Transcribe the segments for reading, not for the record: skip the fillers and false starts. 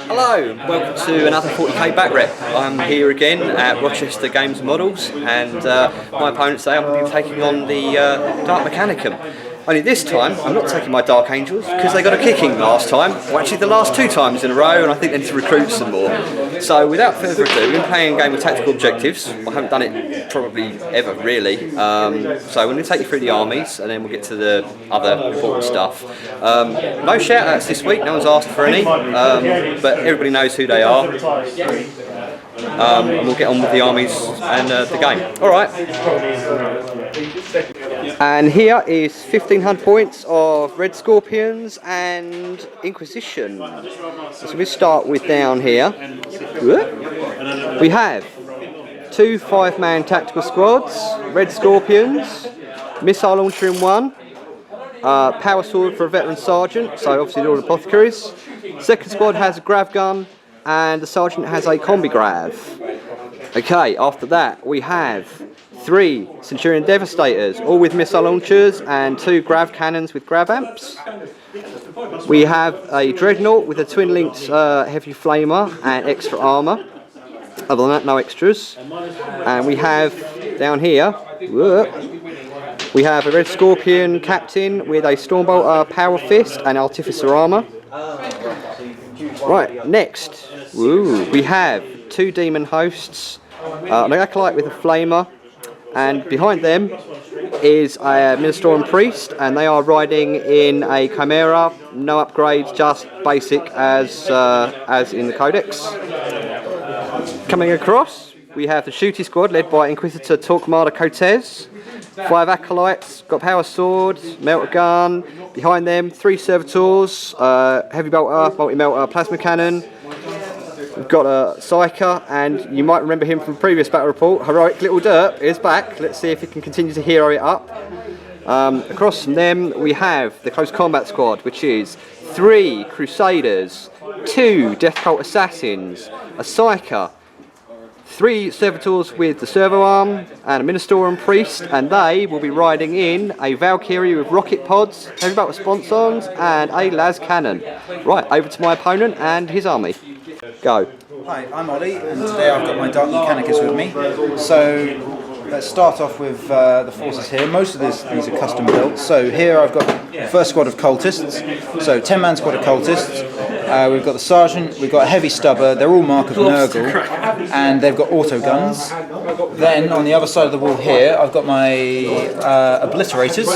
Hello, welcome to another 40k back rep. I'm here again at Rochester Games and Models, and my opponent today I'm going to be taking on the Dark Mechanicum. Only this time I'm not taking my Dark Angels because they got a kicking last time, or actually the last 2 times in a row, and I think they need to recruit some more. So without further ado, we've been playing a game of tactical objectives. I haven't done it probably ever really, so we're going to take you through the armies and then we'll get to the other important stuff. No shout outs this week, no one's asked for any, but everybody knows who they are. And we'll get on with the armies and the game. Alright. And here is 1500 points of Red Scorpions and Inquisition. So we start with down here. We have 2 5-man tactical squads, Red Scorpions, missile launcher in 1, power sword for a veteran sergeant, so obviously they're all apothecaries. Second squad has a grav gun, and the sergeant has a combi grav. Okay, after that we have 3 Centurion Devastators, all with missile launchers, and 2 grav cannons with grav amps. We have a Dreadnought with a twin-linked heavy flamer and extra armour. Other than that, no extras. And we have down here, we have a Red Scorpion Captain with a Stormbolter Power Fist and Artificer armour. Right, next, we have 2 Demon Hosts, an Acolyte with a Flamer, and behind them is a Minister and Priest, and they are riding in a Chimera, no upgrades, just basic as in the Codex. Coming across, we have the Shooty Squad led by Inquisitor Torquemada Cortez. 5 Acolytes, got Power Sword, Melter Gun. Behind them, 3 Servitors, Heavy Bolter, Multi-Melter, Plasma Cannon. We've got a Psyker, and you might remember him from previous battle report. Heroic Little Derp is back. Let's see if he can continue to hero it up. Across from them, we have the Close Combat Squad, which is 3 Crusaders, 2 Death Cult Assassins, a Psyker, 3 Servitors with the Servo Arm, and a Minister and Priest, and they will be riding in a Valkyrie with rocket pods, heavy bolter sponsons, and a las cannon. Right, over to my opponent and his army. Go. Hi, I'm Ollie, and today I've got my Dark Mechanicus with me. So let's start off with the forces here. Most of these are custom built. So here I've got the first squad of cultists. So 10-man squad of cultists. We've got the sergeant, we've got a heavy stubber. They're all Mark of Nurgle, and they've got auto guns. Then on the other side of the wall here, I've got my obliterators.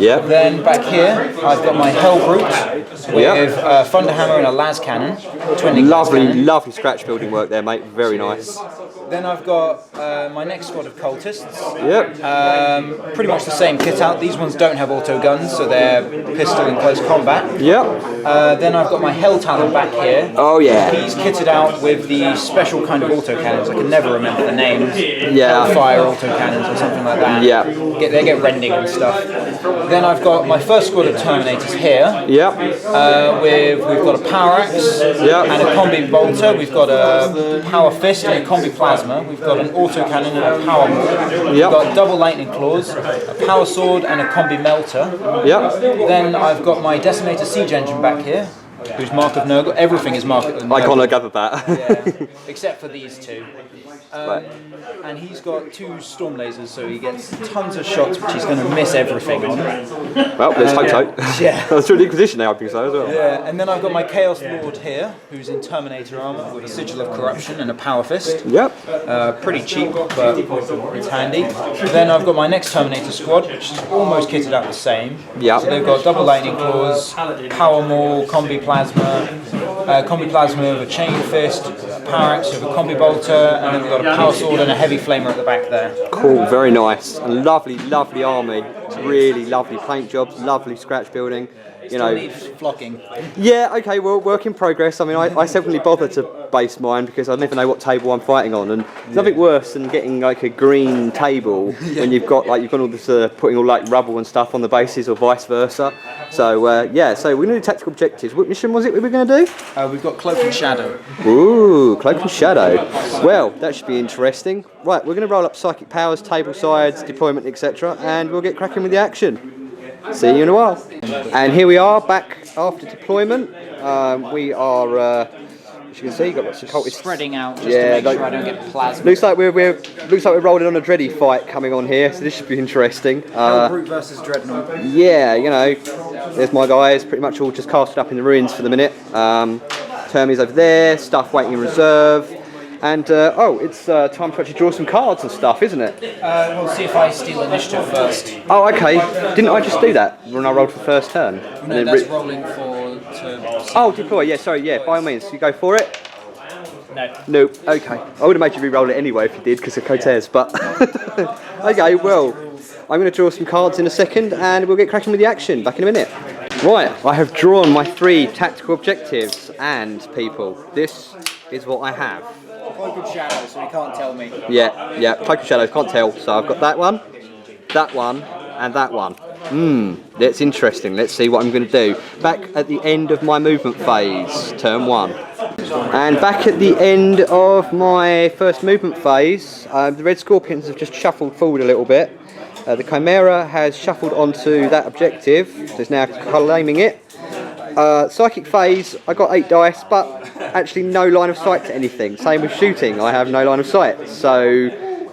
Yep. Then back here, I've got my Hell Brute with Thunderhammer and a las cannon. Lovely scratch building work there, mate. Very nice. Then I've got my next squad of cultists. Yep. Pretty much the same kit out. These ones don't have auto guns, so they're pistol in close combat. Yep. Then I've got my Hell Talon back here. Oh yeah. He's kitted out with the special kind of auto cannons. I can never remember the names. Yeah. Fire auto cannons or something like that. Yeah. They get rending and stuff. Then I've got my first squad of Terminators here. Yep. We've got a Power Axe and a Combi Bolter. We've got a Power Fist and a Combi Plasma. We've got an auto cannon and a Power Maul. We've got double Lightning Claws, a Power Sword and a Combi Melter. Yep. Then I've got my Decimator Siege Engine back here, who's Mark of Nurgle. Everything is Mark of Nurgle. I can't gather that. Yeah, except for these 2. And he's got 2 storm lasers, so he gets tons of shots, which he's going to miss everything on. Well, let's hope so. Yeah. That's through the Inquisition now, I think so as well. Yeah, and then I've got my Chaos Lord here, who's in Terminator armor with a Sigil of Corruption and a Power Fist. Yep. Pretty cheap, but it's handy. Then I've got my next Terminator squad, which is almost kitted out the same. Yep. So they've got double Lightning Claws, Power Maul, Combi Plasma with a Chain Fist, a Power Axe with a Combi Bolter, and then we've got a Power Sword and a Heavy Flamer at the back there. Cool, very nice. A lovely army. Really lovely paint jobs, lovely scratch building. You know, needs flocking. Yeah, okay, well, work in progress. I mean, I seldomly bother to base mine because I never know what table I'm fighting on, and there's nothing worse than getting like a green table when you've got all this putting all like rubble and stuff on the bases or vice versa. So yeah, so we're going to do tactical objectives. What mission was it we were going to do? We've got Cloak and Shadow. Ooh, Cloak and Shadow. Well, that should be interesting. Right, we're going to roll up psychic powers, table sides, deployment, etc., and we'll get cracking with the action. See you in a while. And here we are back after deployment. We are As you can see, you've got lots of cultists spreading out just to make sure I don't get plasma. Looks like we're rolling on a Dready fight coming on here, so this should be interesting. Hellbrute versus Dreadnought. Yeah, you know, there's my guys, pretty much all just casted up in the ruins for the minute. Termies over there, stuff waiting in reserve. And, it's time to actually draw some cards and stuff, isn't it? We'll see if I steal initiative first. Oh, okay. Didn't I just do that when I rolled for first turn? No, that's rolling for... Oh, deploy, yeah, sorry, yeah, by all means. You go for it? No. Nope, okay. I would have made you re-roll it anyway if you did, because of Cortez, but... Okay, well, I'm going to draw some cards in a second, and we'll get cracking with the action. Back in a minute. Right, I have drawn my 3 tactical objectives, and people, this is what I have. Cloak of Shadow, so you can't tell me. Yeah, Cloak of Shadows, can't tell. So I've got that one, and that one. That's interesting. Let's see what I'm going to do. Back at the end of my movement phase, turn 1. And back at the end of my first movement phase, the Red Scorpions have just shuffled forward a little bit. The Chimera has shuffled onto that objective, so it's now claiming it. Psychic phase, I got 8 dice, but actually no line of sight to anything. Same with shooting, I have no line of sight, so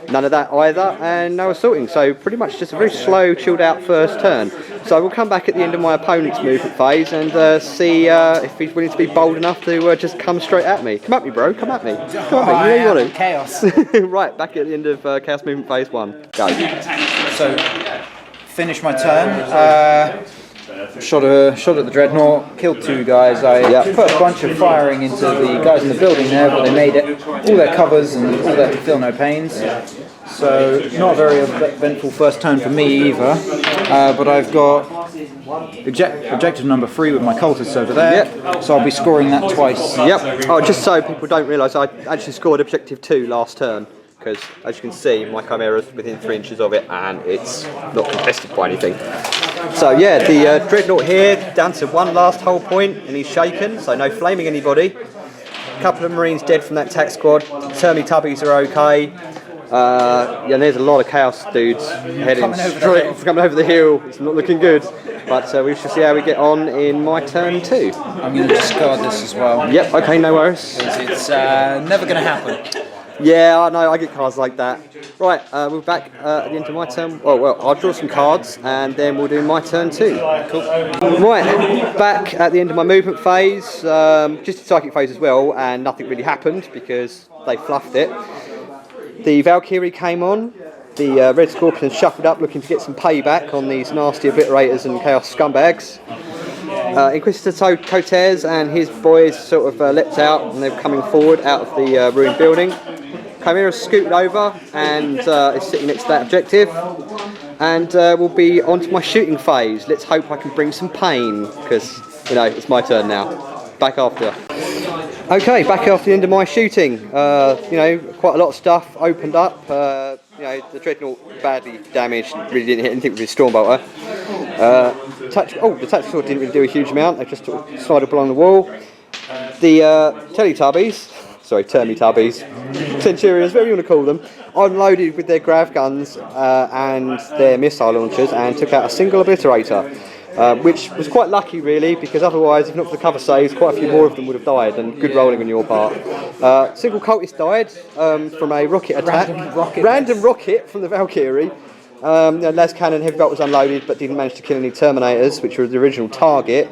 none of that either, and no assaulting. So pretty much just a very slow, chilled out first turn. So we'll come back at the end of my opponent's movement phase and see if he's willing to be bold enough to just come straight at me. Come at me, bro. Come at me. Come at me. You know you want to. Chaos. Right, back at the end of Chaos movement phase 1. Go. So, finish my turn. Shot at the Dreadnought, killed 2 guys. I put a bunch of firing into the guys in the building there, but they made it all their covers and all their feel no pains. So not a very eventful first turn for me either. But I've got objective number 3 with my cultists over there. Yep. So I'll be scoring that twice. Yep. Oh, just so people don't realise, I actually scored objective 2 last turn. Because, as you can see, my Chimera's within 3 inches of it and it's not contested by anything. So yeah, the Dreadnought here, down to 1 last hull point and he's shaken, so no flaming anybody. A couple of Marines dead from that tac squad. Termy Tubbies are okay. And there's a lot of Chaos dudes heading coming over the hill. It's not looking good. But we shall see how we get on in my turn 2. I'm going to discard this as well. Yep, okay, no worries. It's never going to happen. Yeah, I know, I get cards like that. Right, we're back at the end of my turn. Oh, well, I'll draw some cards and then we'll do my turn 2. Cool. Right, back at the end of my movement phase, just a psychic phase as well, and nothing really happened because they fluffed it. The Valkyrie came on, the Red Scorpions shuffled up looking to get some payback on these nasty obliterators and chaos scumbags. Inquisitor Cortez and his boys sort of leapt out and they're coming forward out of the ruined building. Chimera scooted over and is sitting next to that objective. And we'll be on to my shooting phase. Let's hope I can bring some pain because, you know, it's my turn now. Back after. Okay, back after the end of my shooting. You know, quite a lot of stuff opened up. You know, the Dreadnought badly damaged, really didn't hit anything with his Stormbolter. The tactical sword didn't really do a huge amount, they just sort of slid up along the wall. The Termy Tubbies, Centurions, whatever you want to call them, unloaded with their grav guns and their missile launchers and took out a single obliterator. Which was quite lucky really, because otherwise, if not for the cover saves, quite a few more of them would have died, and good rolling on your part. Single cultist died from a rocket attack. Random rocket from the Valkyrie. Las Cannon heavy bolt was unloaded, but didn't manage to kill any Terminators, which were the original target.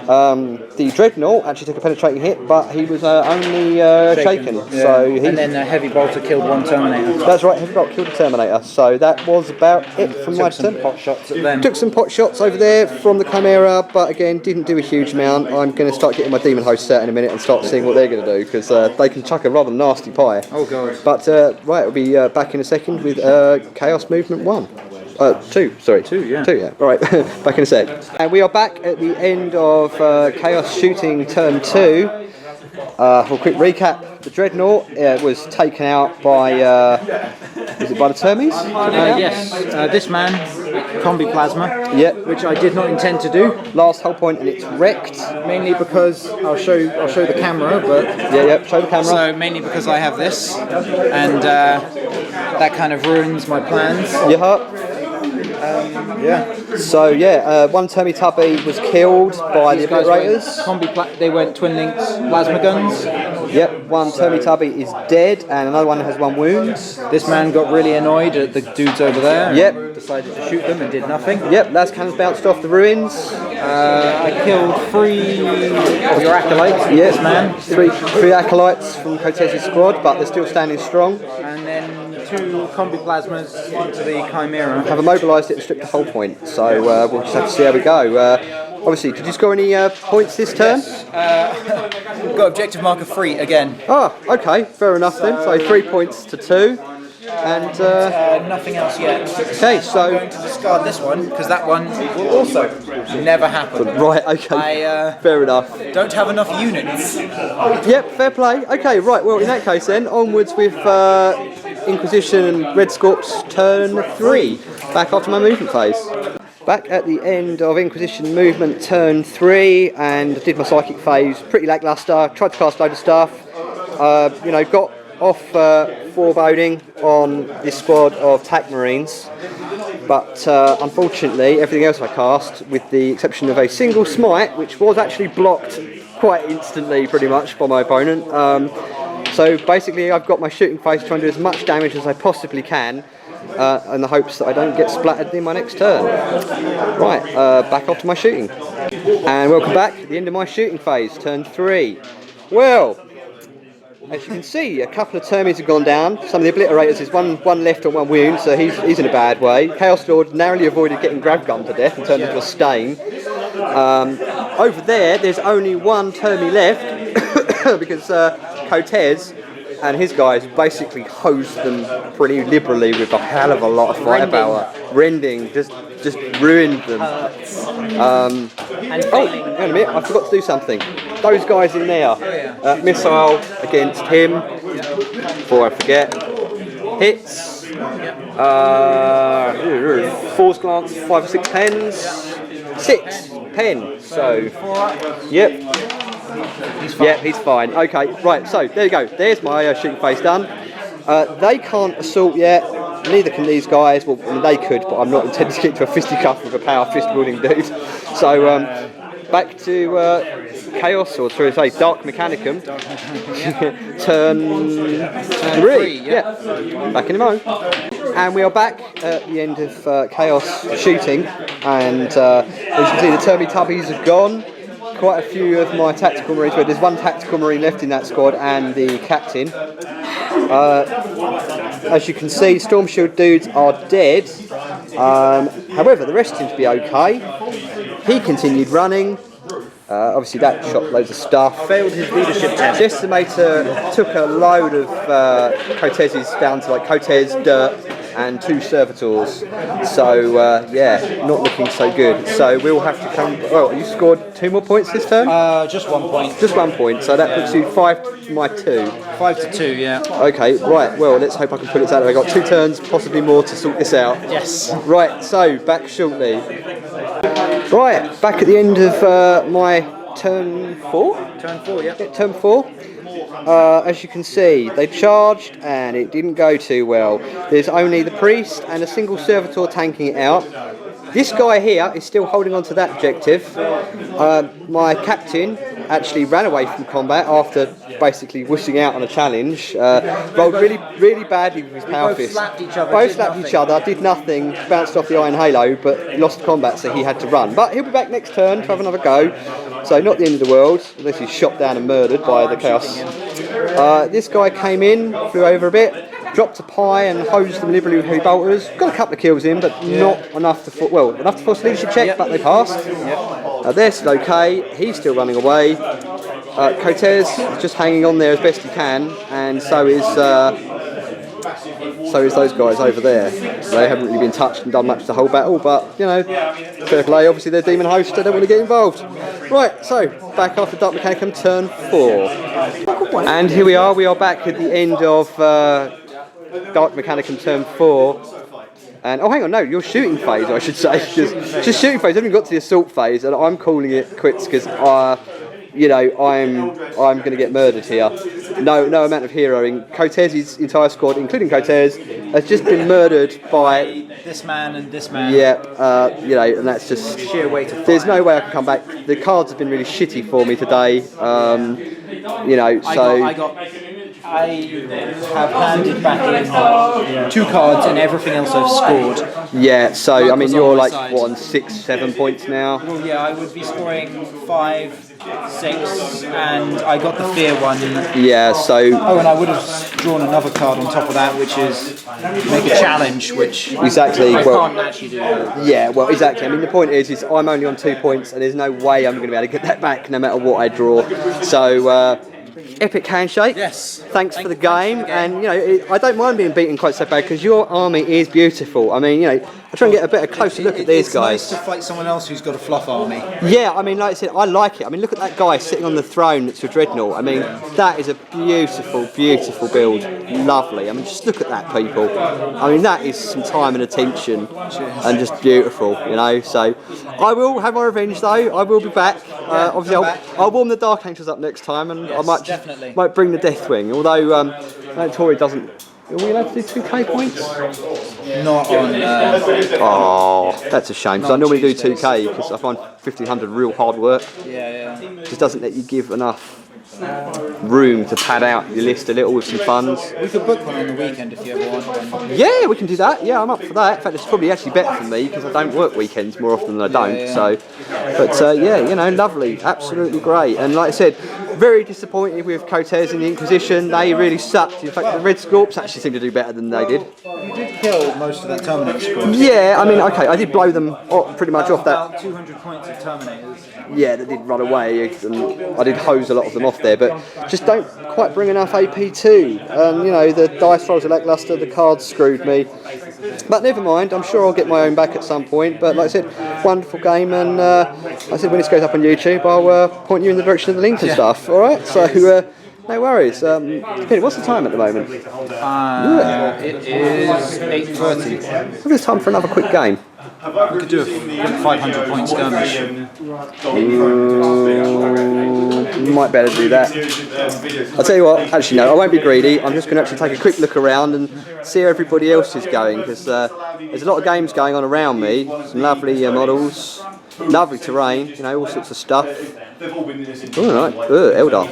The Dreadnought actually took a penetrating hit, but he was only shaken. Yeah. So and then a heavy bolter killed 1 Terminator. That's right, heavy bolt killed a Terminator. So that was about it from my turn. Pot shots at them. Took some pot shots over there from the Chimera, but again didn't do a huge amount. I'm going to start getting my Demon Host set in a minute and start seeing what they're going to do, because they can chuck a rather nasty pie. Oh god. But right, we'll be back in a second with Chaos Movement 1. 2, sorry. 2, yeah. 2, yeah. Alright, back in a sec. And we are back at the end of Chaos Shooting Turn 2. For a quick recap, the Dreadnought was taken out by, was it by the Termies? Yes, this man, Combi Plasma, which I did not intend to do. Last whole point and it's wrecked. Mainly because, I'll show the camera, but... Yeah, show the camera. So, mainly because I have this, and that kind of ruins my plans. So one Termy Tubby was killed by the obliterators. They went twin links plasma guns. Yep, one Teletubby is dead, and another one has 1 wound. This man got really annoyed at the dudes over there. Yep. And decided to shoot them and did nothing. Yep, las cannons bounced off the ruins. I killed 3 of your acolytes. Yes, This man. Three acolytes from Cortez's squad, but they're still standing strong. And then 2 combi plasmas into the Chimera. Have immobilised it and stripped the whole point, so we'll just have to see how we go. Obviously, did you score any points this turn? Got objective marker 3 again. Ah, okay, fair enough then. So 3 points to 2. And Nothing else yet. okay, so I'm going to discard this one because that one will also never happen. right, okay, I fair enough. don't have enough units. Yep, fair play. Okay, right. Well, in that case, then onwards with Inquisition and Red Scorp's turn 3. Back after my movement phase. Back at the end of Inquisition movement turn 3, and did my psychic phase. Pretty lackluster. Tried to cast a load of stuff. You know, got off foreboding on this squad of TAC Marines, but unfortunately everything else I cast, with the exception of a single smite, which was actually blocked quite instantly pretty much by my opponent. So basically I've got my shooting phase trying to do as much damage as I possibly can, in the hopes that I don't get splattered in my next turn. Right, back off to my shooting. And welcome back at the end of my shooting phase, turn 3. Well, as you can see, a couple of termies have gone down. Some of the obliterators, there's one left on 1 wound, so he's in a bad way. Chaos Lord narrowly avoided getting grab gun to death and turned into a stain. Over there's only 1 termy left because Cortez and his guys basically hosed them pretty liberally with a hell of a lot of firepower. Rending, just ruined them. Oh, hang on a minute, I forgot to do something. Those guys in there, missile against him, before I forget. Hits, force glance, 5 or 6 pens, 6 pen, so, yep. Yep, he's fine. Okay, right, so there you go. There's my shooting phase done. They can't assault yet, neither can these guys. Well, I mean, they could, but I'm not intending to get into a fisticuff with a power fist wielding dude. So, back to Chaos, or should I say Dark Mechanicum. Turn 3. Yeah, back in a moment. And we are back at the end of Chaos shooting, and as you can see, the Termy Tubbies are gone. Quite a few of my tactical marines, but there's 1 tactical marine left in that squad, and the captain. As you can see, Storm Shield dudes are dead. However, the rest seem to be okay. He continued running. Obviously that shot loads of stuff. Failed his leadership test. Decimator took a load of Cortez's down to like Cortez, Dirt and 2 Servitors. So yeah, not looking so good. So we'll have to come, well, you scored 2 more points this turn? Just 1 point. Just 1 point, so that puts you 5 to my 2. 5 to 2, yeah. Okay, right, well, let's hope I can put it out. I've got 2 turns, possibly more, to sort this out. Yes. Right, so, back shortly. Right, back at the end of my turn 4? Turn 4, yeah. Turn 4. As you can see, they charged and it didn't go too well. There's only the priest and a single servitor tanking it out. This guy here is still holding on to that objective. My captain actually ran away from combat after basically whooshing out on a challenge. Rolled really badly with his power fist. Both slapped each other, did nothing, bounced off the Iron Halo, but lost combat, so he had to run. But he'll be back next turn to have another go. So not the end of the world, unless he's shot down and murdered by the Chaos. This guy came in, flew over a bit, dropped a pie and hosed them liberally with heavy bolters. Got a couple of kills in, but not enough to enough to force a leadership check, but they passed. They're still okay. He's still running away. Cortez is just hanging on there as best he can, and so is those guys over there. They haven't really been touched and done much the whole battle, but you know, fair play. Obviously, they're demon hosts; they don't want to get involved. Right, so back after Dark Mechanicum, turn 4, and here we are. We are back at the end of Dark Mechanicum, turn 4. And oh, hang on, no, your shooting phase, I should say. Just shooting phase. I haven't got to the assault phase, and I'm calling it quits because you know, I'm going to get murdered here. No amount of heroing. Cortez's entire squad, including Cortez, has just been murdered by this man and this man. Yeah, you know, and that's just sheer weight of fire. There's no way I can come back. The cards have been really shitty for me today. You know, so I have handed back in 2 cards and everything else I've scored. yeah. So I mean, was on you're my like side. what, on 6, 7 points now. Well, yeah, I would be scoring 5, 6, and I got the fear one. Yeah. So Oh, and I would have drawn another card on top of that, which is make a challenge, which exactly. I Well, can't actually do. That. yeah. Well, exactly. I mean, the point is I'm only on 2 points, and there's no way I'm going to be able to get that back, no matter what I draw. So. Epic handshake. Yes. Thanks for the game, and you know I don't mind being beaten quite so bad because your army is beautiful. I mean, you know, I try and get a better closer look at these guys. It's nice to fight someone else who's got a fluff army. Yeah, I mean, like I said, I like it. I mean, look at that guy sitting on the throne next to a dreadnought. I mean, that is a beautiful, beautiful build. Lovely. I mean, just look at that, people. I mean, that is some time and attention, and just beautiful. You know, so I will have my revenge though. I will be back. Obviously, I'll warm the Dark Angels up next time, and I might bring the Deathwing. Although Tori doesn't. Are we allowed to do 2k points? Not on. Oh, that's a shame. Because I normally do 2k because I find 1500 real hard work. Yeah. Just doesn't let you give enough room to pad out your list a little with some funds. We could book one on the weekend if you ever want one. Yeah, we can do that. Yeah, I'm up for that. In fact, it's probably actually better for me because I don't work weekends more often than I don't. Yeah. So, but yeah, you know, lovely, absolutely great. And like I said, very disappointed with Cortez and the Inquisition. They really sucked. In fact, the Red Scorps actually seemed to do better than they did. You did kill most of that Terminator squad. Yeah, I mean, okay, I did blow them pretty much off that. About 200 points of Terminators. Yeah, they did run away, and I did hose a lot of them off there, but just don't quite bring enough AP2. And you know, the dice rolls are lackluster, the cards screwed me. But never mind, I'm sure I'll get my own back at some point. But like I said, wonderful game, and like I said, when this goes up on YouTube, I'll point you in the direction of the link and stuff. All right, so no worries. Penny, what's the time at the moment? It is 8:30. I think it's time for another quick game. We could do a quick 500 point skirmish. Might better do that. I'll tell you what, actually no, I won't be greedy. I'm just going to actually take a quick look around and see how everybody else is going, because there's a lot of games going on around me. Some lovely models, lovely terrain, you know, all sorts of stuff. Alright, Eldar.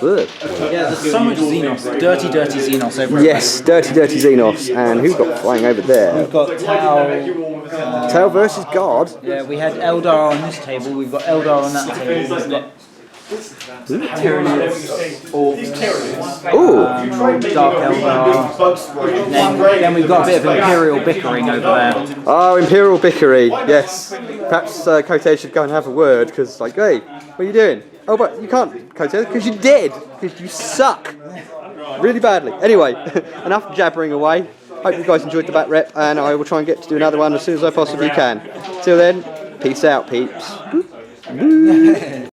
Yeah, there's so much Xenos, dirty Xenos over there. Yes, dirty Xenos. And who's got flying over there? We've got Tau. Tau versus Guard. Yeah, we had Eldar on this table, we've got Eldar on that table, we've got Tyranids, Orcs, Ooh. Dark Eldar, then we've got a bit of Imperial bickering over there. Oh, Imperial Bickery, yes. Perhaps Cortez should go and have a word, because like, hey, what are you doing? Oh, but you can't, Cortez, because you're dead, because you suck. Really badly. Anyway, enough jabbering away. Hope you guys enjoyed the back rep, and I will try and get to do another one as soon as I possibly can. Till then, peace out, peeps.